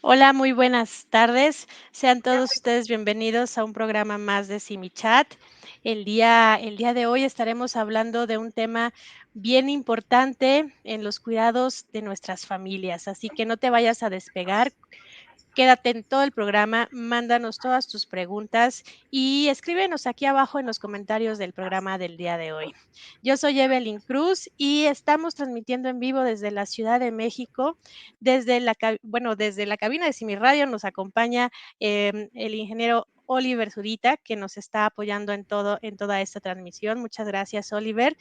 Hola, muy buenas tardes. Sean todos ustedes bienvenidos a un programa más de SimiChat. El día de hoy estaremos hablando de un tema bien importante en los cuidados de nuestras familias, así que no te vayas a despegar. Quédate en todo el programa, mándanos todas tus preguntas y escríbenos aquí abajo en los comentarios del programa del día de hoy. Yo soy Evelyn Cruz y estamos transmitiendo en vivo desde la Ciudad de México. Desde la cabina de Simi Radio nos acompaña el ingeniero Oliver Zurita, que nos está apoyando en toda esta transmisión. Muchas gracias, Oliver.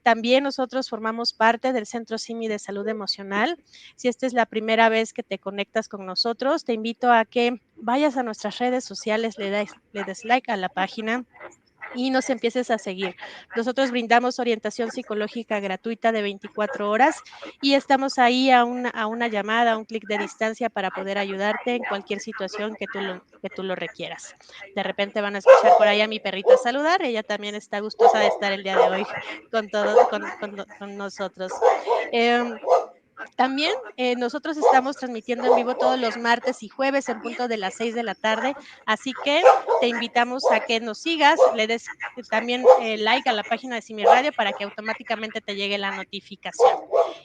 También nosotros formamos parte del Centro Simi de Salud Emocional. Si esta es la primera vez que te conectas con nosotros, te invito a que vayas a nuestras redes sociales, le des like a la página y nos empieces a seguir. Nosotros brindamos orientación psicológica gratuita de 24 horas y estamos ahí a una llamada, a un clic de distancia para poder ayudarte en cualquier situación que tú lo requieras. De repente van a escuchar por ahí a mi perrita saludar, ella también está gustosa de estar el día de hoy con nosotros. Eh, También nosotros estamos transmitiendo en vivo todos los martes y jueves en punto de las 6 de la tarde, así que te invitamos a que nos sigas, le des también like a la página de Simi Radio para que automáticamente te llegue la notificación.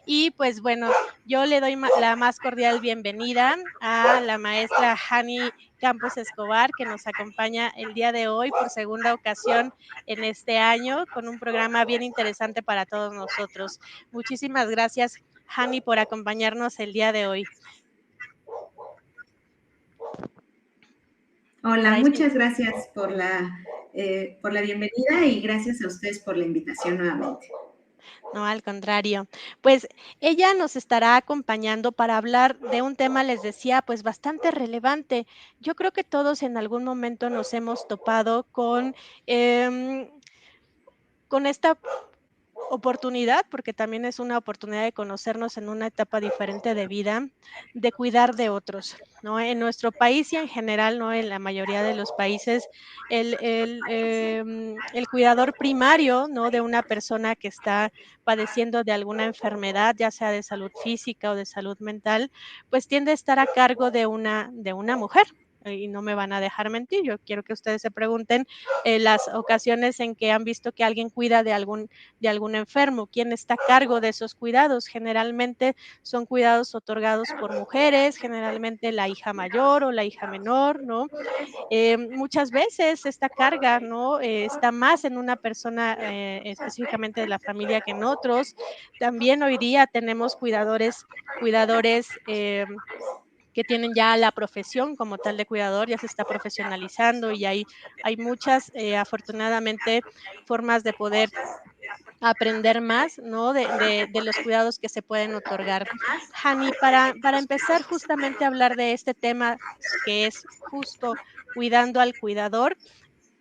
Y pues bueno, yo le doy la más cordial bienvenida a la maestra Hani Campos Escobar, que nos acompaña el día de hoy por segunda ocasión en este año con un programa bien interesante para todos nosotros. Muchísimas gracias, Hani, por acompañarnos el día de hoy. Por Hola, ahí sí. muchas gracias por la bienvenida y gracias a ustedes por la invitación nuevamente. No, al contrario. Pues ella nos estará acompañando para hablar de un tema, les decía, pues bastante relevante. Yo creo que todos en algún momento nos hemos topado em, con esta oportunidad, porque también es una oportunidad de conocernos en una etapa diferente de vida, de cuidar de otros, ¿no? En nuestro país y en general, ¿no? En la mayoría de los países, el cuidador primario, ¿no? De una persona que está padeciendo de alguna enfermedad, ya sea de salud física o de salud mental, pues tiende a estar a cargo de una mujer. Y no me van a dejar mentir, yo quiero que ustedes se pregunten las ocasiones en que han visto que alguien cuida de algún enfermo, quién está a cargo de esos cuidados. Generalmente son cuidados otorgados por mujeres, generalmente la hija mayor o la hija menor, ¿no? Muchas veces esta carga, ¿no? Está más en una persona específicamente de la familia que en otros. También hoy día tenemos cuidadores que tienen ya la profesión como tal de cuidador, ya se está profesionalizando y hay muchas, afortunadamente, formas de poder aprender más, ¿no? De los cuidados que se pueden otorgar. Hani, para empezar justamente a hablar de este tema que es justo cuidando al cuidador,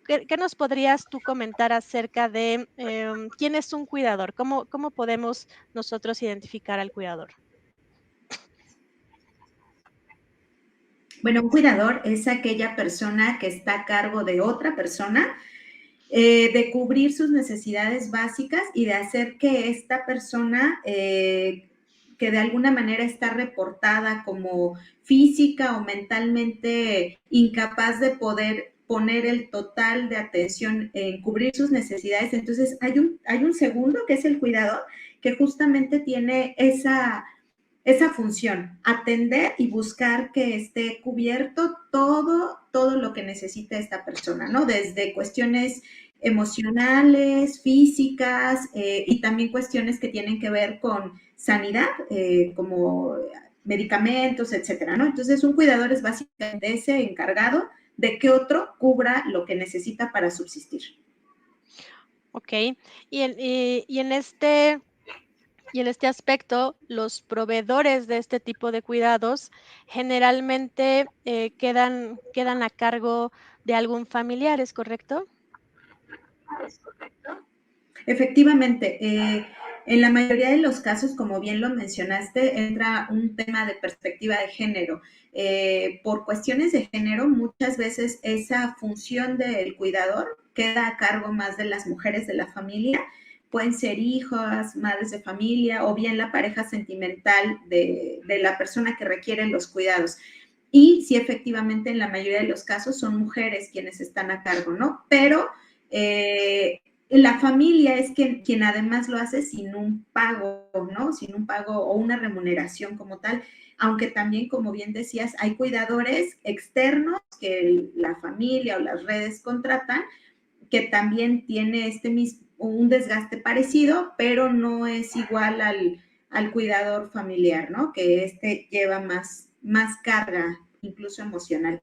¿qué nos podrías tú comentar acerca de quién es un cuidador? ¿Cómo podemos nosotros identificar al cuidador? Bueno, un cuidador es aquella persona que está a cargo de otra persona, de cubrir sus necesidades básicas y de hacer que esta persona, que de alguna manera está reportada como física o mentalmente incapaz de poder poner el total de atención en cubrir sus necesidades. Entonces, hay un segundo que es el cuidador, que justamente tiene esa función, atender y buscar que esté cubierto todo lo que necesita esta persona, ¿no? Desde cuestiones emocionales, físicas y también cuestiones que tienen que ver con sanidad, como medicamentos, etcétera, ¿no? Entonces, un cuidador es básicamente ese encargado de que otro cubra lo que necesita para subsistir. Ok. Y en este aspecto, los proveedores de este tipo de cuidados generalmente quedan a cargo de algún familiar, ¿es correcto? Efectivamente, en la mayoría de los casos, como bien lo mencionaste, entra un tema de perspectiva de género. Por cuestiones de género, muchas veces esa función del cuidador queda a cargo más de las mujeres de la familia pueden ser hijas, madres de familia o bien la pareja sentimental de la persona que requiere los cuidados. Y sí, efectivamente, en la mayoría de los casos son mujeres quienes están a cargo, ¿no? Pero la familia es quien además lo hace sin un pago, ¿no? Sin un pago o una remuneración como tal, aunque también, como bien decías, hay cuidadores externos que la familia o las redes contratan, que también tiene un desgaste parecido, pero no es igual al cuidador familiar, ¿no? Que lleva más carga, incluso emocional.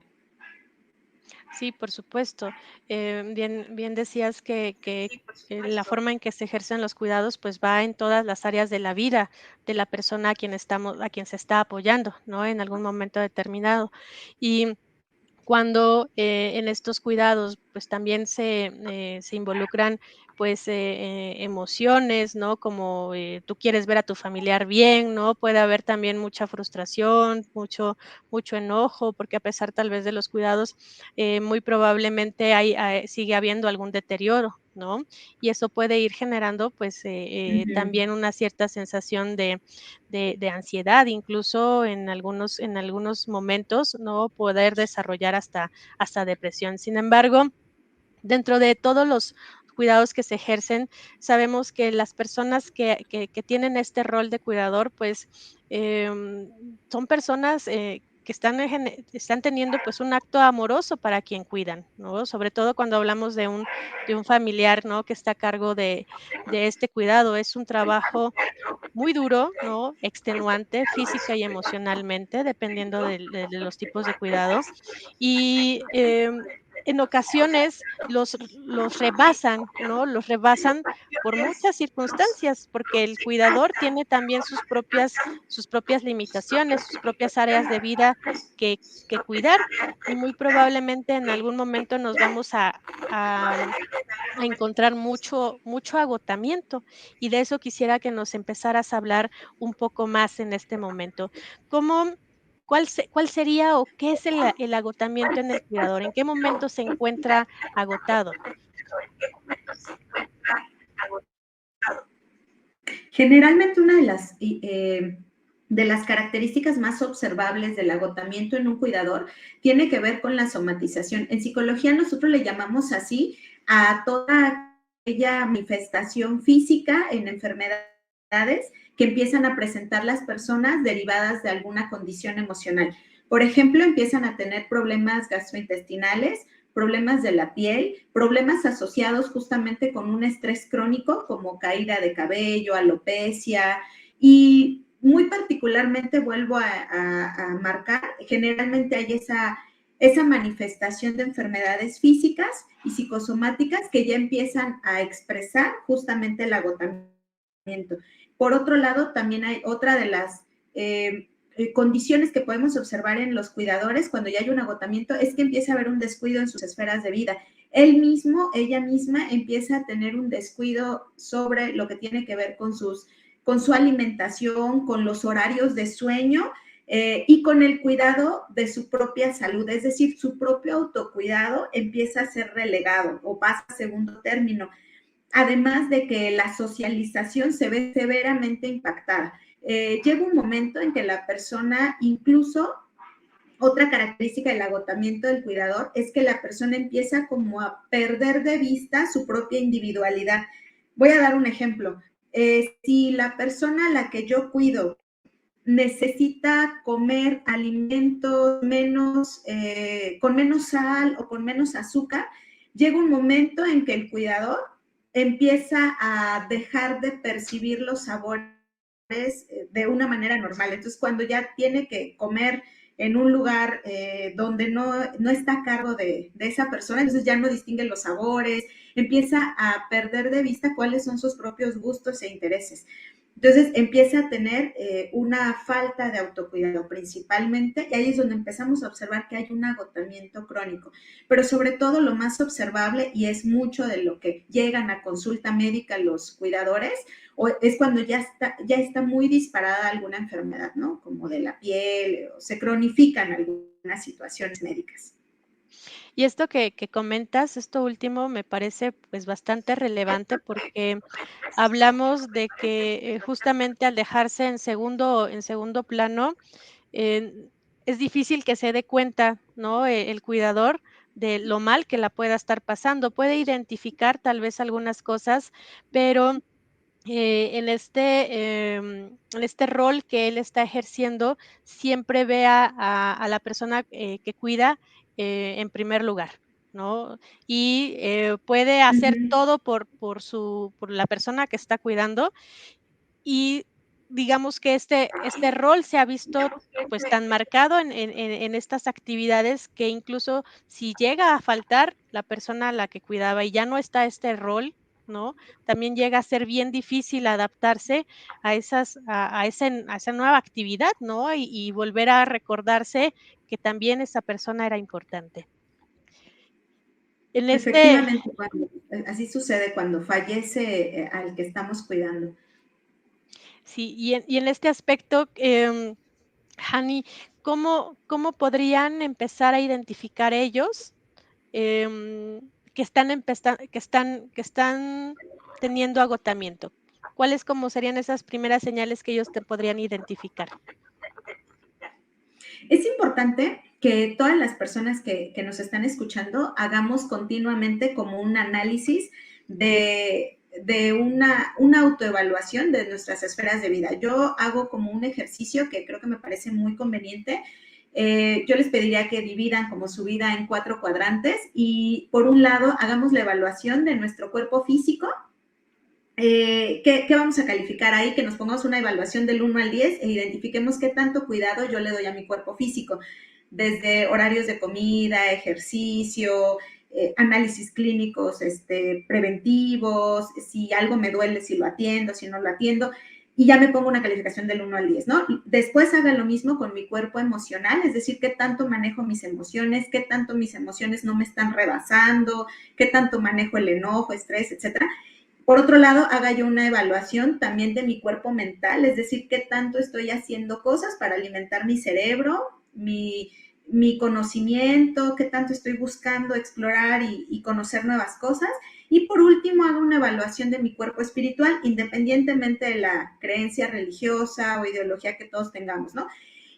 Sí, por supuesto. Bien decías que la forma en que se ejercen los cuidados, pues, va en todas las áreas de la vida de la persona a quien se está apoyando, ¿no? En algún momento determinado. Y cuando, en estos cuidados, pues, también se involucran, pues, emociones, ¿no? Como, tú quieres ver a tu familiar bien, ¿no? Puede haber también mucha frustración, mucho enojo, porque a pesar tal vez de los cuidados, muy probablemente sigue habiendo algún deterioro, ¿no? Y eso puede ir generando, pues, Ujú. también una cierta sensación de ansiedad, incluso en algunos momentos, ¿no? Poder desarrollar hasta depresión. Sin embargo, dentro de todos los cuidados que se ejercen, sabemos que las personas que tienen este rol de cuidador, pues, son personas, que están teniendo, pues, un acto amoroso para quien cuidan, ¿no? Sobre todo cuando hablamos de un familiar, ¿no? Que está a cargo de este cuidado. Es un trabajo muy duro, ¿no? Extenuante física y emocionalmente, dependiendo de los tipos de cuidado. Y, en ocasiones los rebasan, ¿no? Los rebasan por muchas circunstancias, porque el cuidador tiene también sus propias limitaciones, sus propias áreas de vida que cuidar, y muy probablemente en algún momento nos vamos a encontrar mucho agotamiento, y de eso quisiera que nos empezaras a hablar un poco más en este momento. ¿Cómo cuál sería o qué es el agotamiento en el cuidador? ¿En qué momento se encuentra agotado? Generalmente una de las características más observables del agotamiento en un cuidador tiene que ver con la somatización. En psicología nosotros le llamamos así a toda aquella manifestación física en enfermedades que empiezan a presentar las personas derivadas de alguna condición emocional. Por ejemplo, empiezan a tener problemas gastrointestinales, problemas de la piel, problemas asociados justamente con un estrés crónico como caída de cabello, alopecia y muy particularmente vuelvo a marcar, generalmente hay esa manifestación de enfermedades físicas y psicosomáticas que ya empiezan a expresar justamente el agotamiento. Por otro lado, también hay otra de las condiciones que podemos observar en los cuidadores cuando ya hay un agotamiento es que empieza a haber un descuido en sus esferas de vida. Él mismo, ella misma empieza a tener un descuido sobre lo que tiene que ver con su alimentación, con los horarios de sueño y con el cuidado de su propia salud, es decir, su propio autocuidado empieza a ser relegado o pasa a segundo término, además de que la socialización se ve severamente impactada. Llega un momento en que la persona, incluso otra característica del agotamiento del cuidador es que la persona empieza como a perder de vista su propia individualidad. Voy a dar un ejemplo. Si la persona a la que yo cuido necesita comer alimentos con menos sal o con menos azúcar, llega un momento en que el cuidador empieza a dejar de percibir los sabores de una manera normal. Entonces, cuando ya tiene que comer en un lugar donde no está a cargo de esa persona, entonces ya no distingue los sabores, empieza a perder de vista cuáles son sus propios gustos e intereses. Entonces empieza a tener una falta de autocuidado principalmente y ahí es donde empezamos a observar que hay un agotamiento crónico. Pero sobre todo lo más observable, y es mucho de lo que llegan a consulta médica los cuidadores, es cuando ya está muy disparada alguna enfermedad, ¿no? Como de la piel, o se cronifican algunas situaciones médicas. Y esto que comentas, esto último me parece, pues, bastante relevante porque hablamos de que, justamente al dejarse en segundo plano, eh, es difícil que se dé cuenta, ¿no? El cuidador de lo mal que la pueda estar pasando. Puede identificar tal vez algunas cosas, pero en este rol que él está ejerciendo, siempre ve a la persona, que cuida, en primer lugar, ¿no? Y, puede hacer Ujú. todo por la persona que está cuidando, y digamos que este rol se ha visto, pues, tan marcado en estas actividades que incluso si llega a faltar la persona a la que cuidaba y ya no está este rol, ¿no? También llega a ser bien difícil adaptarse a esa nueva actividad, ¿no? Y volver a recordarse que también esa persona era importante. En este Efectivamente, así sucede cuando fallece al que estamos cuidando. Sí, y en este aspecto, Hani, ¿cómo podrían empezar a identificar ellos, que están teniendo agotamiento? ¿Cuáles como serían esas primeras señales que ellos te podrían identificar? Es importante que todas las personas que nos están escuchando hagamos continuamente como un análisis de una autoevaluación de nuestras esferas de vida. Yo hago como un ejercicio que creo que me parece muy conveniente. Yo les pediría que dividan como su vida en 4 cuadrantes y por un lado hagamos la evaluación de nuestro cuerpo físico. ¿Qué vamos a calificar ahí? Que nos pongamos una evaluación del 1 al 10 e identifiquemos qué tanto cuidado yo le doy a mi cuerpo físico, desde horarios de comida, ejercicio, análisis clínicos preventivos, si algo me duele, si lo atiendo, si no lo atiendo, y ya me pongo una calificación del 1 al 10, ¿no? Después haga lo mismo con mi cuerpo emocional, es decir, qué tanto manejo mis emociones, qué tanto mis emociones no me están rebasando, qué tanto manejo el enojo, estrés, etcétera. Por otro lado, haga yo una evaluación también de mi cuerpo mental, es decir, qué tanto estoy haciendo cosas para alimentar mi cerebro, mi conocimiento, qué tanto estoy buscando explorar y conocer nuevas cosas. Y por último, hago una evaluación de mi cuerpo espiritual, independientemente de la creencia religiosa o ideología que todos tengamos, ¿no?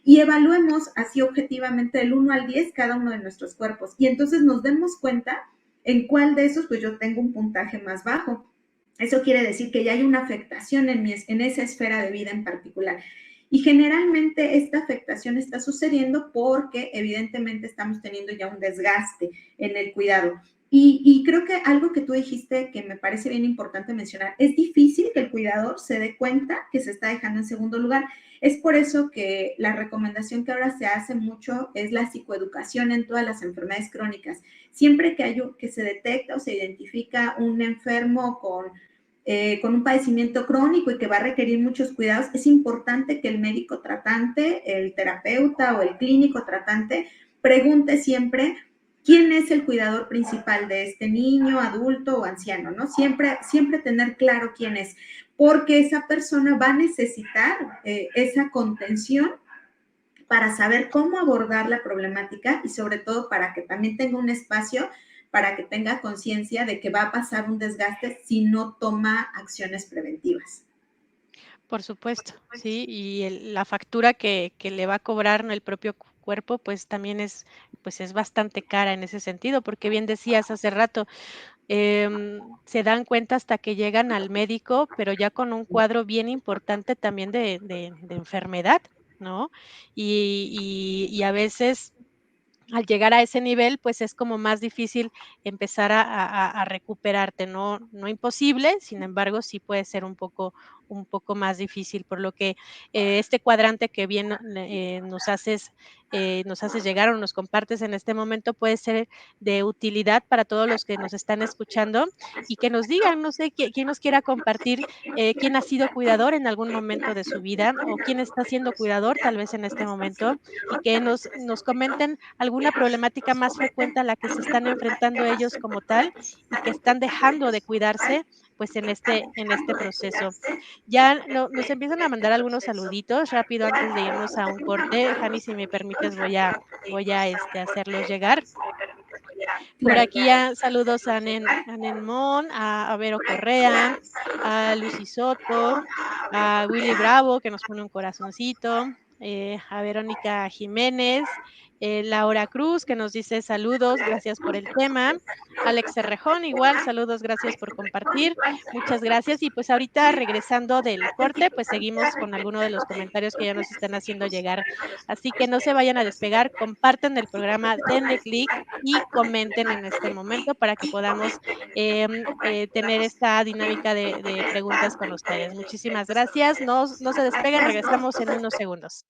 Y evaluemos así objetivamente del 1 al 10 cada uno de nuestros cuerpos. Y entonces nos demos cuenta en cuál de esos pues yo tengo un puntaje más bajo. Eso quiere decir que ya hay una afectación en esa esfera de vida en particular. Y generalmente esta afectación está sucediendo porque evidentemente estamos teniendo ya un desgaste en el cuidado. Y creo que algo que tú dijiste que me parece bien importante mencionar, es difícil que el cuidador se dé cuenta que se está dejando en segundo lugar. Es por eso que la recomendación que ahora se hace mucho es la psicoeducación en todas las enfermedades crónicas. Siempre que se detecta o se identifica un enfermo con un padecimiento crónico y que va a requerir muchos cuidados, es importante que el médico tratante, el terapeuta o el clínico tratante pregunte siempre quién es el cuidador principal de este niño, adulto o anciano, ¿no? Siempre tener claro quién es, porque esa persona va a necesitar esa contención para saber cómo abordar la problemática y sobre todo para que también tenga un espacio para que tenga conciencia de que va a pasar un desgaste si no toma acciones preventivas. Por supuesto, sí, y la factura que le va a cobrar, ¿no?, el propio cuerpo, pues, también es bastante cara en ese sentido, porque bien decías hace rato, se dan cuenta hasta que llegan al médico, pero ya con un cuadro bien importante también de enfermedad, ¿no? Y a veces al llegar a ese nivel, pues, es como más difícil empezar a recuperarte, no imposible, sin embargo, sí puede ser un poco más difícil, por lo que, este cuadrante que bien, nos haces llegar o nos compartes en este momento puede ser de utilidad para todos los que nos están escuchando y que nos digan, no sé, quién nos quiera compartir, quién ha sido cuidador en algún momento de su vida o quién está siendo cuidador tal vez en este momento y que nos comenten alguna problemática más frecuente a la que se están enfrentando ellos como tal y que están dejando de cuidarse, pues, en este proceso. Ya nos empiezan a mandar algunos saluditos rápido antes de irnos a un corte. Jani, si me permites, voy a hacerlos llegar. Por Claro. aquí saludos a Nen Mon, a Vero Correa, a Lucy Soto, a Willy Bravo, que nos pone un corazoncito, a Verónica Jiménez, Laura Cruz, que nos dice saludos, gracias por el tema. Alex Cerrejón, igual, saludos, gracias por compartir. Muchas gracias. Y pues ahorita regresando del corte, pues seguimos con alguno de los comentarios que ya nos están haciendo llegar. Así que no se vayan a despegar, comparten el programa, denle clic y comenten en este momento para que podamos tener esta dinámica de preguntas con ustedes. Muchísimas gracias. No se despeguen, regresamos en unos segundos.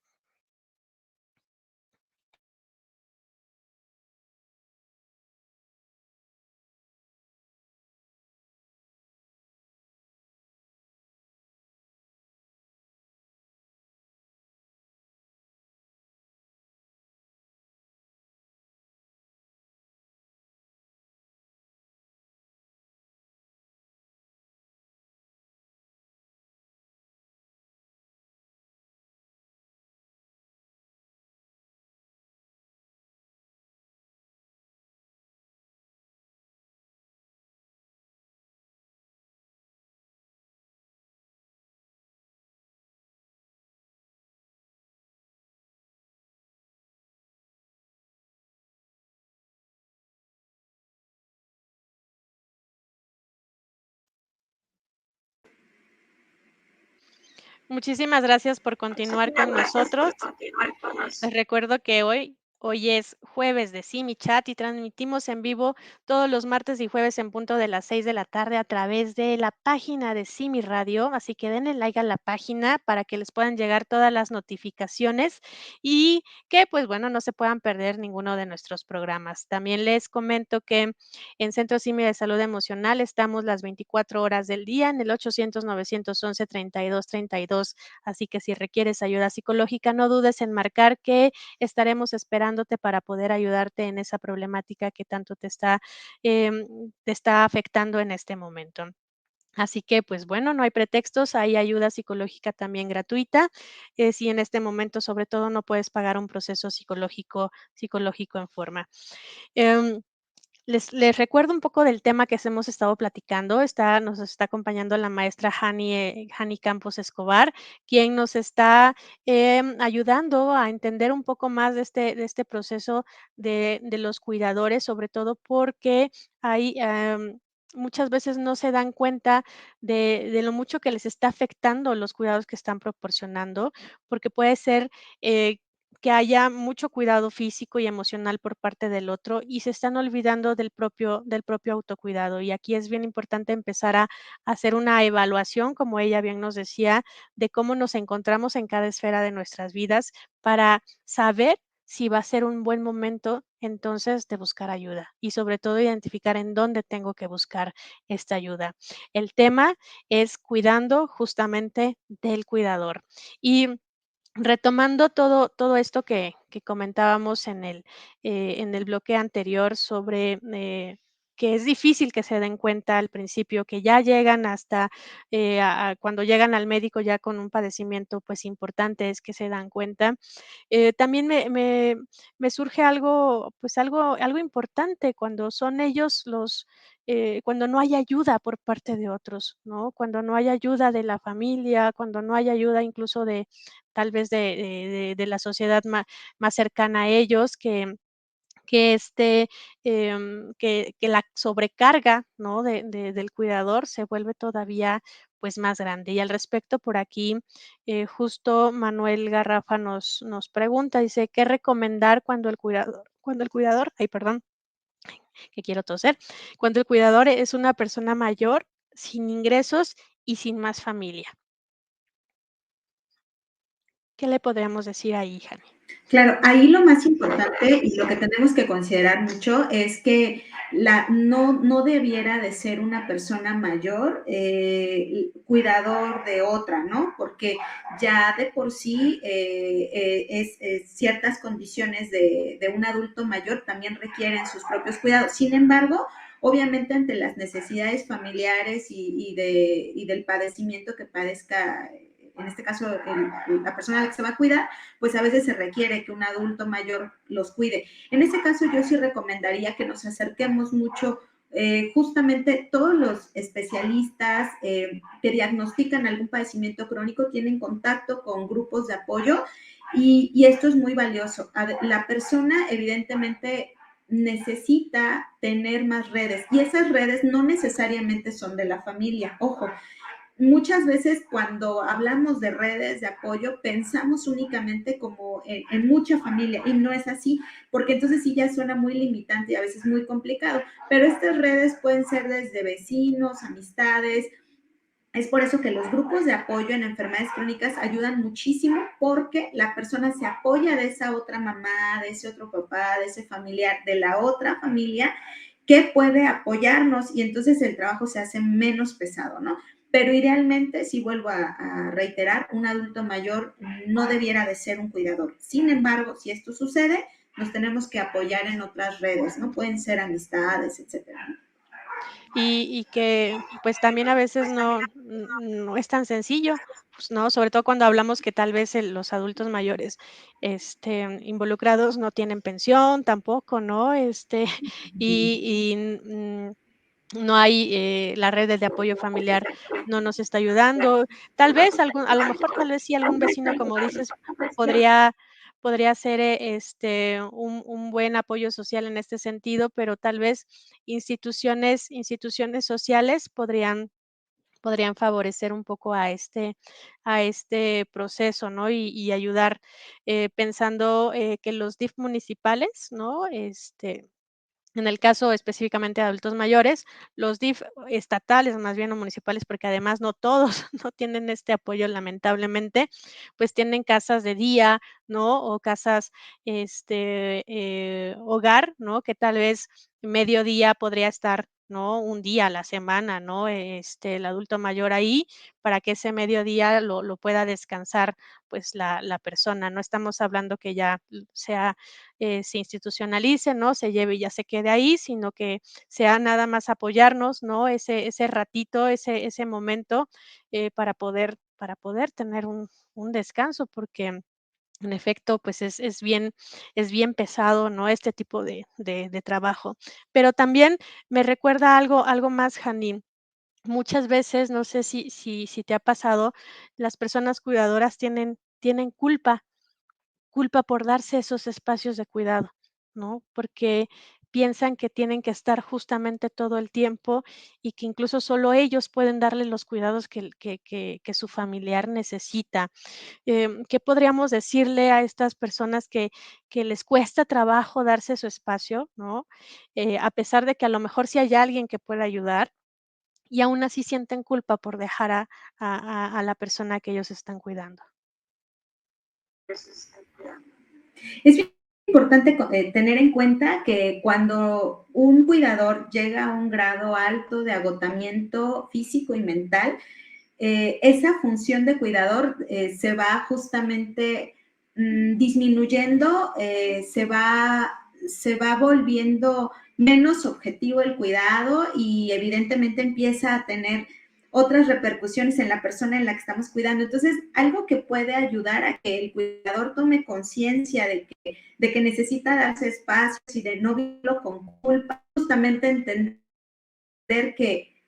Muchísimas gracias por continuar con nosotros. Les recuerdo que hoy es jueves de Simi Chat y transmitimos en vivo todos los martes y jueves en punto de las 6 de la tarde a través de la página de Simi Radio, así que denle like a la página para que les puedan llegar todas las notificaciones y que, pues, bueno, no se puedan perder ninguno de nuestros programas. También les comento que en Centro Simi de Salud Emocional estamos las 24 horas del día en el 800-911-3232, así que si requieres ayuda psicológica, no dudes en marcar que estaremos esperándote para poder ayudarte en esa problemática que tanto te está afectando en este momento. Así que, pues bueno, no hay pretextos, hay ayuda psicológica también gratuita. Si en este momento, sobre todo, no puedes pagar un proceso psicológico en forma. Em, les recuerdo un poco del tema que hemos estado platicando. Nos está acompañando la maestra Hani Campos Escobar, quien nos está, ayudando a entender un poco más de este proceso de los cuidadores, sobre todo porque muchas veces no se dan cuenta de lo mucho que les está afectando los cuidados que están proporcionando, porque puede ser, que haya mucho cuidado físico y emocional por parte del otro y se están olvidando del propio autocuidado. Y aquí es bien importante empezar a hacer una evaluación, como ella bien nos decía, de cómo nos encontramos en cada esfera de nuestras vidas para saber si va a ser un buen momento entonces de buscar ayuda y sobre todo identificar en dónde tengo que buscar esta ayuda. El tema es cuidando justamente del cuidador. Y retomando todo esto que comentábamos en el bloque anterior sobre, que es difícil que se den cuenta al principio, que ya llegan hasta, cuando llegan al médico ya con un padecimiento, pues, importante es que se dan cuenta. También me surge algo, pues, algo importante cuando son ellos cuando no hay ayuda por parte de otros, ¿no? Cuando no hay ayuda de la familia, cuando no hay ayuda incluso de tal vez de la sociedad más cercana a ellos, que la sobrecarga, ¿no? Del cuidador se vuelve todavía, pues, más grande. Y al respecto, por aquí, justo Manuel Garrafa nos pregunta, dice: "¿Qué recomendar cuando el cuidador?", ay, perdón, que quiero toser, cuando el cuidador es una persona mayor, sin ingresos y sin más familia. ¿Qué le podríamos decir ahí, Jane? Claro, ahí lo más importante y lo que tenemos que considerar mucho es que no debiera de ser una persona mayor cuidador de otra, ¿no? Porque ya de por sí ciertas condiciones de un adulto mayor también requieren sus propios cuidados. Sin embargo, obviamente ante las necesidades familiares y del padecimiento que padezca en este caso la persona a la que se va a cuidar, pues a veces se requiere que un adulto mayor los cuide. En ese caso yo sí recomendaría que nos acerquemos mucho. Justamente todos los especialistas que diagnostican algún padecimiento crónico tienen contacto con grupos de apoyo y esto es muy valioso. La persona evidentemente necesita tener más redes y esas redes no necesariamente son de la familia. Ojo, muchas veces cuando hablamos de redes de apoyo pensamos únicamente como en mucha familia y no es así, porque entonces sí ya suena muy limitante y a veces muy complicado, pero estas redes pueden ser desde vecinos, amistades. Es por eso que los grupos de apoyo en enfermedades crónicas ayudan muchísimo porque la persona se apoya de esa otra mamá, de ese otro papá, de ese familiar, de la otra familia que puede apoyarnos y entonces el trabajo se hace menos pesado, ¿no? Pero idealmente, si vuelvo a reiterar, un adulto mayor no debiera de ser un cuidador. Sin embargo, si esto sucede, nos tenemos que apoyar en otras redes, ¿no? Pueden ser amistades, etcétera. Y que, pues, también a veces no es tan sencillo, pues, ¿no? Sobre todo cuando hablamos que tal vez los adultos mayores, involucrados no tienen pensión tampoco, ¿no? No hay, las redes de apoyo familiar no nos está ayudando. Tal vez algún a lo mejor, tal vez sí algún vecino, como dices, podría podría ser, un buen apoyo social en este sentido, pero tal vez instituciones sociales podrían favorecer un poco a este proceso, ¿no? Y ayudar, pensando, que los DIF municipales, ¿no? En el caso específicamente de adultos mayores, los DIF estatales, más bien, o municipales, porque además no todos no tienen este apoyo, lamentablemente, pues tienen casas de día, ¿no? O casas, hogar, ¿no? Que tal vez mediodía podría estar, ¿no? Un día a la semana, ¿no? El adulto mayor ahí, para que ese mediodía lo pueda descansar, pues, la persona. No estamos hablando que ya sea se institucionalice, ¿no? Se lleve y ya se quede ahí, sino que sea nada más apoyarnos, ¿no? Ese ratito, ese momento, para poder tener un descanso, porque en efecto, pues es bien pesado, ¿no? Este tipo de trabajo. Pero también me recuerda algo más, Janine. Muchas veces, no sé si te ha pasado, las personas cuidadoras tienen culpa por darse esos espacios de cuidado, ¿no? Porque piensan que tienen que estar justamente todo el tiempo y que incluso solo ellos pueden darle los cuidados que su familiar necesita. ¿Qué podríamos decirle a estas personas que les cuesta trabajo darse su espacio, ¿no? A pesar de que a lo mejor sí hay alguien que pueda ayudar y aún así sienten culpa por dejar a la persona que ellos están cuidando. Es bien importante tener en cuenta que cuando un cuidador llega a un grado alto de agotamiento físico y mental, esa función de cuidador se va justamente disminuyendo, se va volviendo menos objetivo el cuidado y evidentemente empieza a tener otras repercusiones en la persona en la que estamos cuidando. Entonces, algo que puede ayudar a que el cuidador tome conciencia de que necesita darse espacios y de no vivirlo con culpa, justamente entender que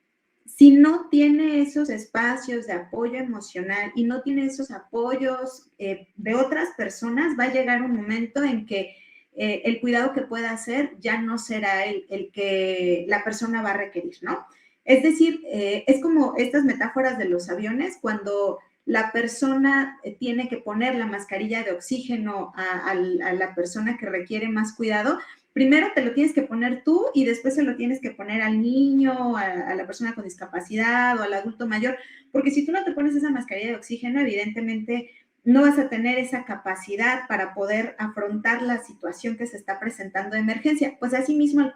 si no tiene esos espacios de apoyo emocional y no tiene esos apoyos de otras personas, va a llegar un momento en que el cuidado que pueda hacer ya no será el que la persona va a requerir, ¿no? Es decir, es como estas metáforas de los aviones, cuando la persona tiene que poner la mascarilla de oxígeno a la persona que requiere más cuidado, primero te lo tienes que poner tú y después se lo tienes que poner al niño, a la persona con discapacidad o al adulto mayor, porque si tú no te pones esa mascarilla de oxígeno, evidentemente no vas a tener esa capacidad para poder afrontar la situación que se está presentando de emergencia. Pues así mismo el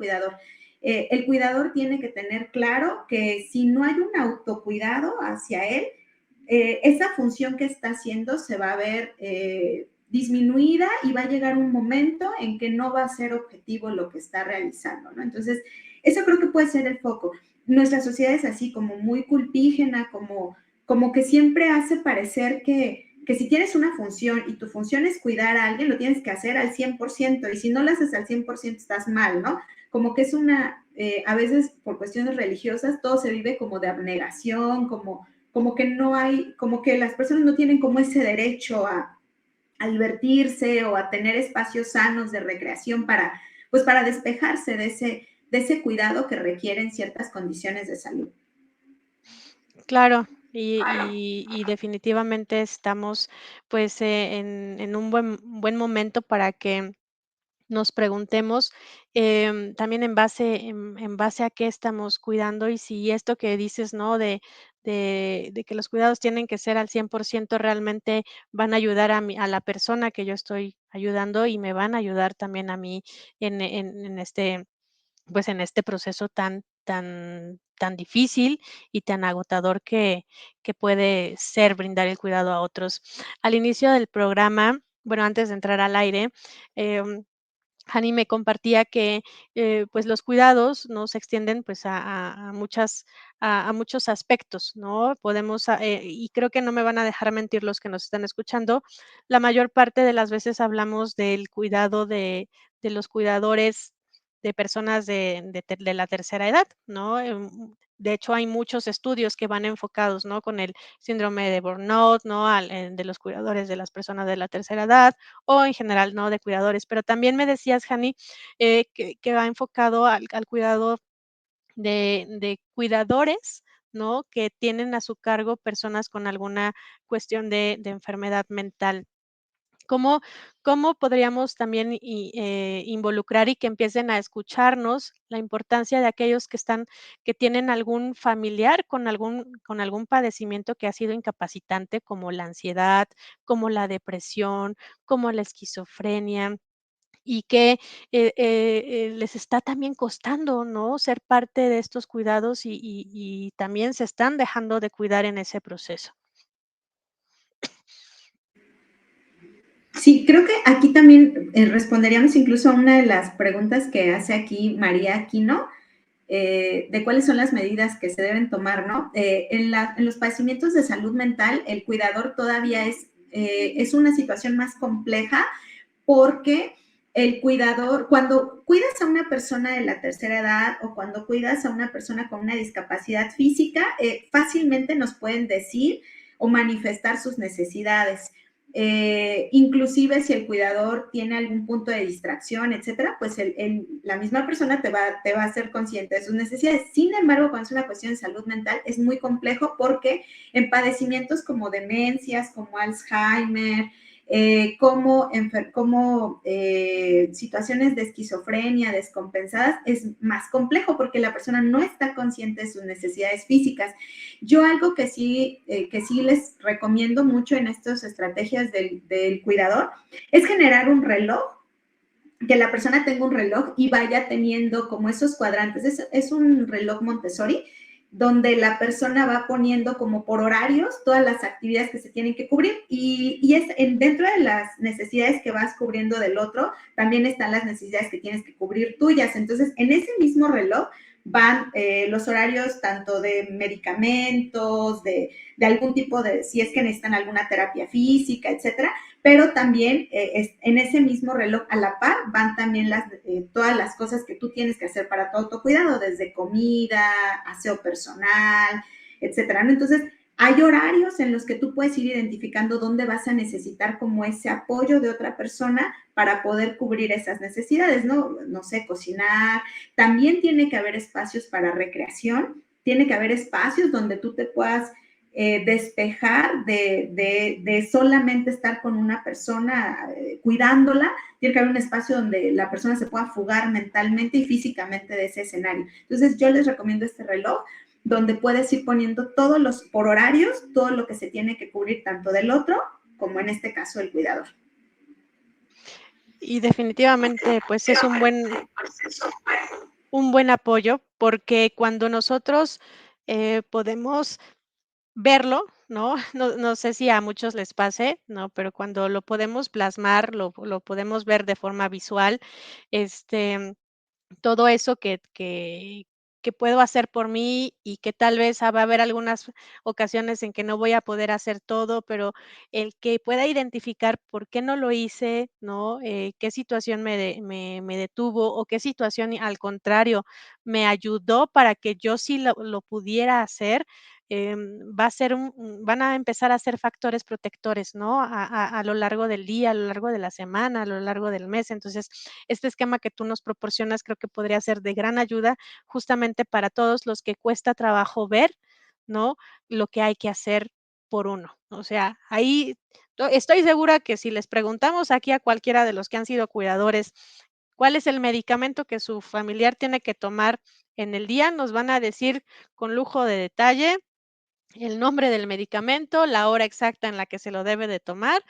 cuidador tiene que tener claro que si no hay un autocuidado hacia él, esa función que está haciendo se va a ver disminuida y va a llegar un momento en que no va a ser objetivo lo que está realizando, ¿no? Entonces, eso creo que puede ser el foco. Nuestra sociedad es así como muy culpígena, como como que siempre hace parecer que si tienes una función y tu función es cuidar a alguien, lo tienes que hacer al 100%, y si no lo haces al 100% estás mal, ¿no? Como que es a veces por cuestiones religiosas, todo se vive como de abnegación, como que no hay, como que las personas no tienen como ese derecho a divertirse o a tener espacios sanos de recreación pues para despejarse de ese cuidado que requieren ciertas condiciones de salud. Claro, y definitivamente estamos, pues, en un buen momento para que nos preguntemos, también en base a qué estamos cuidando, y si esto que dices, ¿no? De que los cuidados tienen que ser al 100% realmente van a ayudar a la persona que yo estoy ayudando, y me van a ayudar también a mí en este, pues, en este proceso tan difícil y tan agotador que puede ser brindar el cuidado a otros. Al inicio del programa, bueno, antes de entrar al aire, em, Hani me compartía que, pues, los cuidados, ¿no?, se extienden, pues, a muchos aspectos, ¿no? Podemos, y creo que no me van a dejar mentir los que nos están escuchando, la mayor parte de las veces hablamos del cuidado de los cuidadores de personas de la tercera edad, ¿no? De hecho, hay muchos estudios que van enfocados, ¿no?, con el síndrome de burnout, ¿no?, de los cuidadores de las personas de la tercera edad, o en general, ¿no?, de cuidadores. Pero también me decías, Hani, que va enfocado al cuidado de cuidadores, ¿no?, que tienen a su cargo personas con alguna cuestión de enfermedad mental. ¿Cómo cómo podríamos también involucrar y que empiecen a escucharnos la importancia de aquellos que tienen algún familiar con algún padecimiento que ha sido incapacitante, como la ansiedad, como la depresión, como la esquizofrenia, y que, les está también costando, ¿no?, ser parte de estos cuidados y también se están dejando de cuidar en ese proceso? Sí, creo que aquí también responderíamos incluso a una de las preguntas que hace aquí María Aquino, de cuáles son las medidas que se deben tomar, ¿no? En los padecimientos de salud mental, el cuidador todavía es una situación más compleja porque el cuidador, cuando cuidas a una persona de la tercera edad o cuando cuidas a una persona con una discapacidad física, fácilmente nos pueden decir o manifestar sus necesidades. Inclusive si el cuidador tiene algún punto de distracción, etcétera, pues la misma persona te va a hacer consciente de sus necesidades. Sin embargo, cuando es una cuestión de salud mental, es muy complejo porque en padecimientos como demencias, como Alzheimer, situaciones de esquizofrenia descompensadas, es más complejo porque la persona no está consciente de sus necesidades físicas. Yo algo que sí les recomiendo mucho en estas estrategias del cuidador es generar un reloj, que la persona tenga un reloj y vaya teniendo como esos cuadrantes. Es un reloj Montessori donde la persona va poniendo como por horarios todas las actividades que se tienen que cubrir y dentro de las necesidades que vas cubriendo del otro, también están las necesidades que tienes que cubrir tuyas. Entonces, en ese mismo reloj van los horarios tanto de medicamentos, de algún tipo de, si es que necesitan alguna terapia física, etcétera, pero también en ese mismo reloj a la par van también todas las cosas que tú tienes que hacer para tu autocuidado, desde comida, aseo personal, etcétera, ¿no? Entonces, hay horarios en los que tú puedes ir identificando dónde vas a necesitar como ese apoyo de otra persona para poder cubrir esas necesidades, ¿no? No sé, cocinar. También tiene que haber espacios para recreación, tiene que haber espacios donde tú te puedas despejar de solamente estar con una persona cuidándola, tiene que haber un espacio donde la persona se pueda fugar mentalmente y físicamente de ese escenario. Entonces yo les recomiendo este reloj donde puedes ir poniendo por horarios, todo lo que se tiene que cubrir tanto del otro como en este caso el cuidador. Y definitivamente, pues, es un buen apoyo, porque cuando nosotros, podemos verlo, ¿no? No sé si a muchos les pase, ¿no? Pero cuando lo podemos plasmar, lo podemos ver de forma visual, este, todo eso que puedo hacer por mí y que tal vez va a haber algunas ocasiones en que no voy a poder hacer todo, pero el que pueda identificar por qué no lo hice, ¿no? Qué situación me detuvo o qué situación, al contrario, me ayudó para que yo sí lo pudiera hacer, va a ser van a empezar a ser factores protectores, ¿no? A lo largo del día, a lo largo de la semana, a lo largo del mes. Entonces, este esquema que tú nos proporcionas creo que podría ser de gran ayuda justamente para todos los que cuesta trabajo ver, ¿no? Lo que hay que hacer por uno. O sea, ahí estoy segura que si les preguntamos aquí a cualquiera de los que han sido cuidadores, ¿cuál es el medicamento que su familiar tiene que tomar en el día? Nos van a decir con lujo de detalle el nombre del medicamento, la hora exacta en la que se lo debe de tomar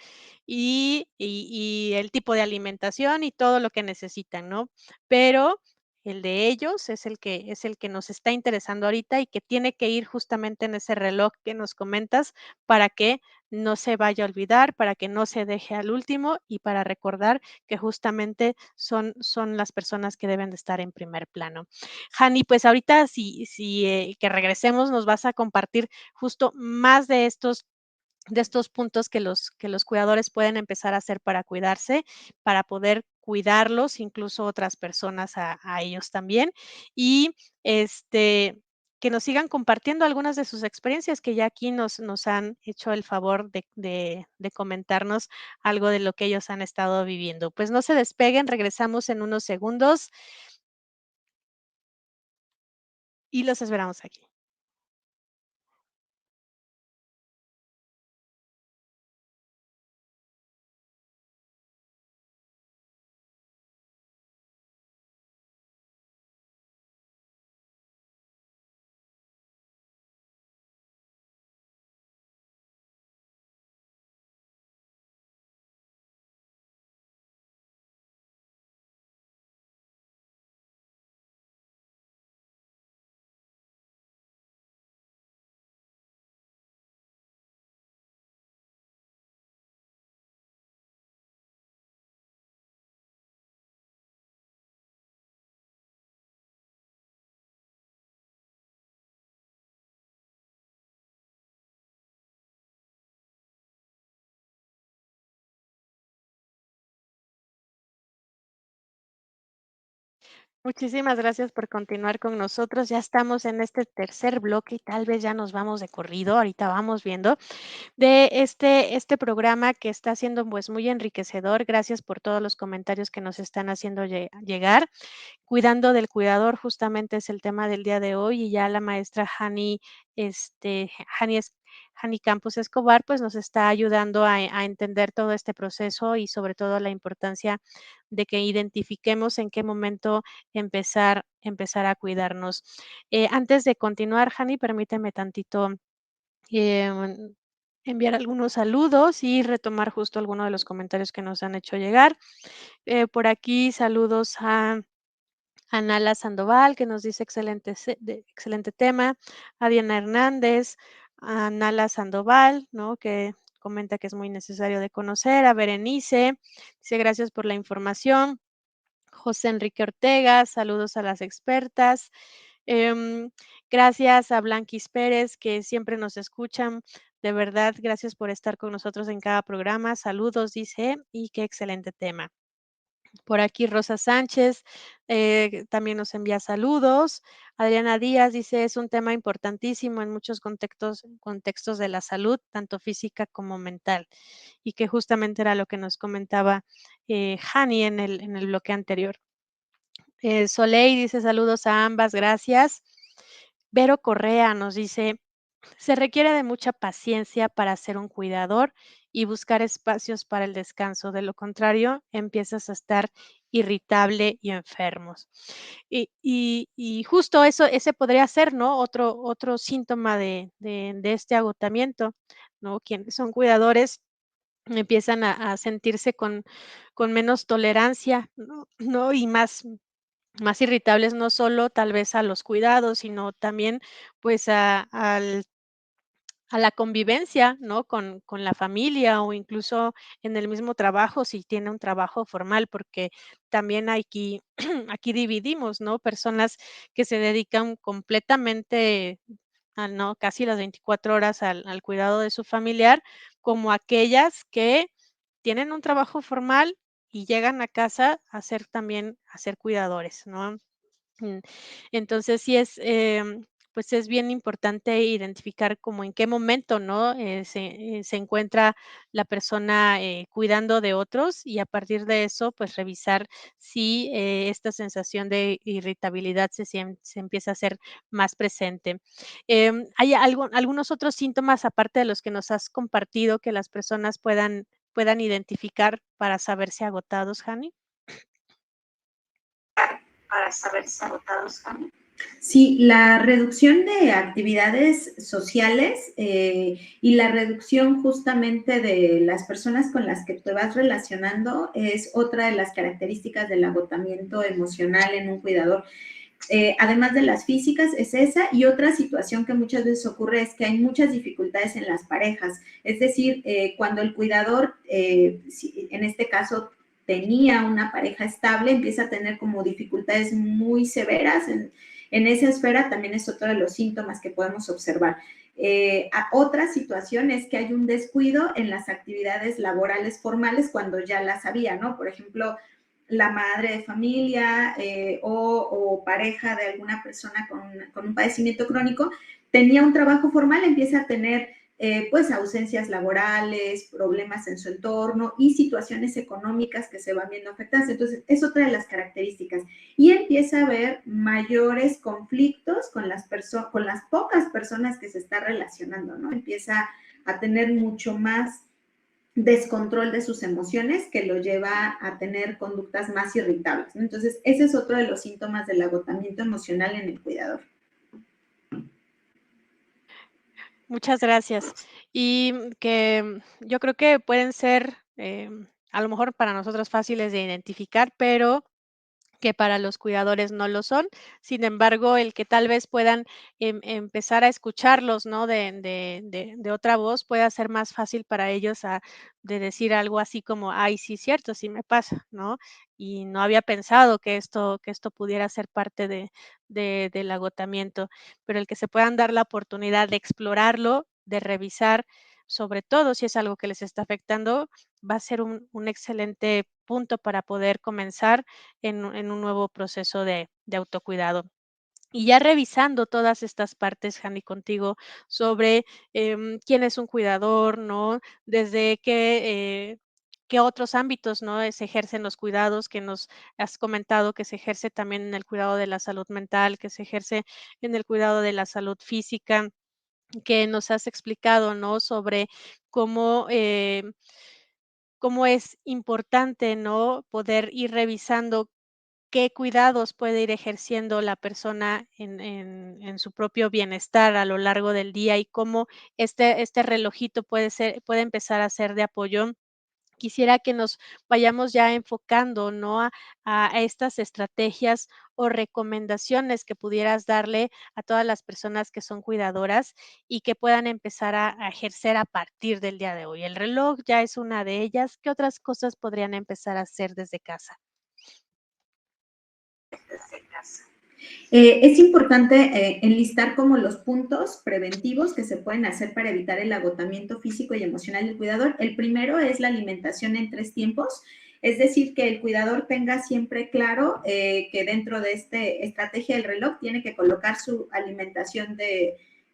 y el tipo de alimentación y todo lo que necesitan, ¿no? Pero el de ellos es el que nos está interesando ahorita y que tiene que ir justamente en ese reloj que nos comentas para que no se vaya a olvidar, para que no se deje al último y para recordar que justamente son las personas que deben de estar en primer plano. Hani, pues ahorita que regresemos nos vas a compartir justo más de estos puntos que los cuidadores pueden empezar a hacer para cuidarse, para poder cuidarlos, incluso otras personas a ellos también. Y, que nos sigan compartiendo algunas de sus experiencias, que ya aquí nos han hecho el favor de comentarnos algo de lo que ellos han estado viviendo. Pues no se despeguen, regresamos en unos segundos y los esperamos aquí. Muchísimas gracias por continuar con nosotros. Ya estamos en este tercer bloque y tal vez ya nos vamos de corrido. Ahorita vamos viendo de este programa que está siendo pues muy enriquecedor. Gracias por todos los comentarios que nos están haciendo llegar. Cuidando del cuidador, justamente es el tema del día de hoy, y ya la maestra Hani, Hani Campos Escobar, pues nos está ayudando a entender todo este proceso y sobre todo la importancia de que identifiquemos en qué momento empezar a cuidarnos. Antes de continuar, Hani, permíteme tantito em, enviar algunos saludos y retomar justo algunos de los comentarios que nos han hecho llegar. Por aquí saludos a Nala Sandoval, que nos dice excelente tema, a Diana Hernández, a Nala Sandoval, ¿no? Que comenta que es muy necesario de conocer, a Berenice, dice gracias por la información. José Enrique Ortega, saludos a las expertas. Em, Gracias a Blanquis Pérez, que siempre nos escuchan. De verdad, gracias por estar con nosotros en cada programa. Saludos, dice, y qué excelente tema. Por aquí Rosa Sánchez también nos envía saludos. Adriana Díaz dice, es un tema importantísimo en muchos contextos de la salud, tanto física como mental, y que justamente era lo que nos comentaba Hani en el bloque anterior. Soleil dice, saludos a ambas, gracias. Vero Correa nos dice, se requiere de mucha paciencia para ser un cuidador y buscar espacios para el descanso. De lo contrario, empiezas a estar irritable y enfermos. Y justo eso, ese podría ser, ¿no? Otro síntoma de este agotamiento, ¿no? Quienes son cuidadores empiezan a sentirse con menos tolerancia, ¿no? ¿no? Y más irritables, no solo tal vez a los cuidados, sino también, pues, a la convivencia, ¿no? Con la familia o incluso en el mismo trabajo, si tiene un trabajo formal, porque también aquí aquí dividimos, ¿no? Personas que se dedican completamente ¿no? Casi las 24 horas al cuidado de su familiar, como aquellas que tienen un trabajo formal y llegan a casa a ser cuidadores, ¿no? Mm, entonces sí es, pues, es bien importante identificar como en qué momento, ¿no? Se encuentra la persona, cuidando de otros y a partir de eso, pues, revisar si, esta sensación de irritabilidad se empieza a hacer más presente. ¿Hay algunos otros síntomas aparte de los que nos has compartido que las personas puedan identificar para saberse agotados, Hani? Para saberse agotados también. Sí, la reducción de actividades sociales y la reducción justamente de las personas con las que te vas relacionando es otra de las características del agotamiento emocional en un cuidador. Además de las físicas, es esa, y otra situación que muchas veces ocurre es que hay muchas dificultades en las parejas, es decir, cuando el cuidador, en este caso, tenía una pareja estable, empieza a tener como dificultades muy severas en esa esfera, también es otro de los síntomas que podemos observar. Otra situación es que hay un descuido en las actividades laborales formales cuando ya las había, ¿no? Por ejemplo, la madre de familia o pareja de alguna persona con un padecimiento crónico, tenía un trabajo formal, empieza a tener pues ausencias laborales, problemas en su entorno y situaciones económicas que se van viendo afectadas. Entonces, es otra de las características. Y empieza a haber mayores conflictos con con las pocas personas que se está relacionando, ¿no? Empieza a tener mucho más descontrol de sus emociones que lo lleva a tener conductas más irritables, ¿no? Entonces, ese es otro de los síntomas del agotamiento emocional en el cuidador. Muchas gracias. Y que yo creo que pueden ser, a lo mejor para nosotros fáciles de identificar, pero que para los cuidadores no lo son. Sin embargo, el que tal vez puedan empezar a escucharlos, ¿no? De otra voz puede ser más fácil para ellos de decir algo así como, ay, sí, cierto, sí me pasa, ¿no? Y no había pensado que esto pudiera ser parte del agotamiento, pero el que se puedan dar la oportunidad de explorarlo, de revisar, sobre todo si es algo que les está afectando, va a ser un excelente punto para poder comenzar en un nuevo proceso de autocuidado. Y ya revisando todas estas partes, Jani, contigo, sobre quién es un cuidador, ¿no? Desde qué otros ámbitos, ¿no? Se ejercen los cuidados que nos has comentado que se ejerce también en el cuidado de la salud mental, que se ejerce en el cuidado de la salud física, que nos has explicado, ¿no? Sobre cómo cómo es importante, ¿no? Poder ir revisando qué cuidados puede ir ejerciendo la persona en su propio bienestar a lo largo del día y cómo este relojito puede empezar a ser de apoyo. Quisiera que nos vayamos ya enfocando, ¿no? A estas estrategias o recomendaciones que pudieras darle a todas las personas que son cuidadoras y que puedan empezar a ejercer a partir del día de hoy. El reloj ya es una de ellas. ¿Qué otras cosas podrían empezar a hacer desde casa? Es importante enlistar como los puntos preventivos que se pueden hacer para evitar el agotamiento físico y emocional del cuidador. El primero es la alimentación en 3 tiempos, es decir, que el cuidador tenga siempre claro que dentro de esta estrategia del reloj tiene que colocar su alimentación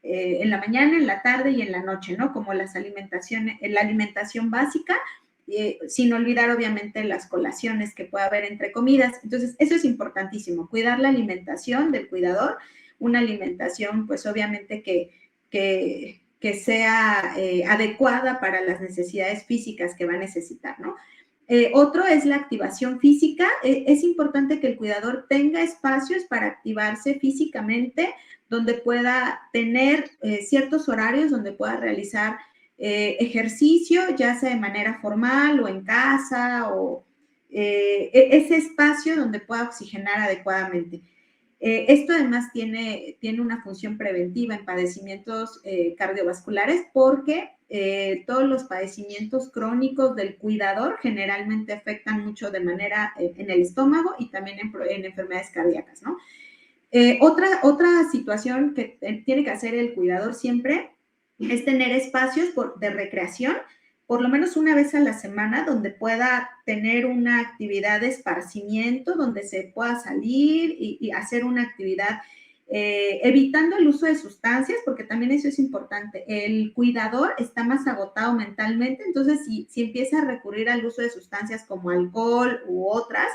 en la mañana, en la tarde y en la noche, ¿no? Como la alimentación básica, sin olvidar obviamente las colaciones que pueda haber entre comidas. Entonces, eso es importantísimo, cuidar la alimentación del cuidador, una alimentación pues obviamente que sea adecuada para las necesidades físicas que va a necesitar, ¿no? Otro es la activación física. Es importante que el cuidador tenga espacios para activarse físicamente, donde pueda tener ciertos horarios, donde pueda realizar ejercicio, ya sea de manera formal o en casa, o ese espacio donde pueda oxigenar adecuadamente. Esto además tiene una función preventiva en padecimientos cardiovasculares porque todos los padecimientos crónicos del cuidador generalmente afectan mucho de manera en el estómago y también en enfermedades cardíacas, ¿no? Otra situación que tiene que hacer el cuidador siempre es tener espacios de recreación, por lo menos una vez a la semana, donde pueda tener una actividad de esparcimiento, donde se pueda salir y hacer una actividad evitando el uso de sustancias, porque también eso es importante. El cuidador está más agotado mentalmente, entonces si empieza a recurrir al uso de sustancias como alcohol u otras,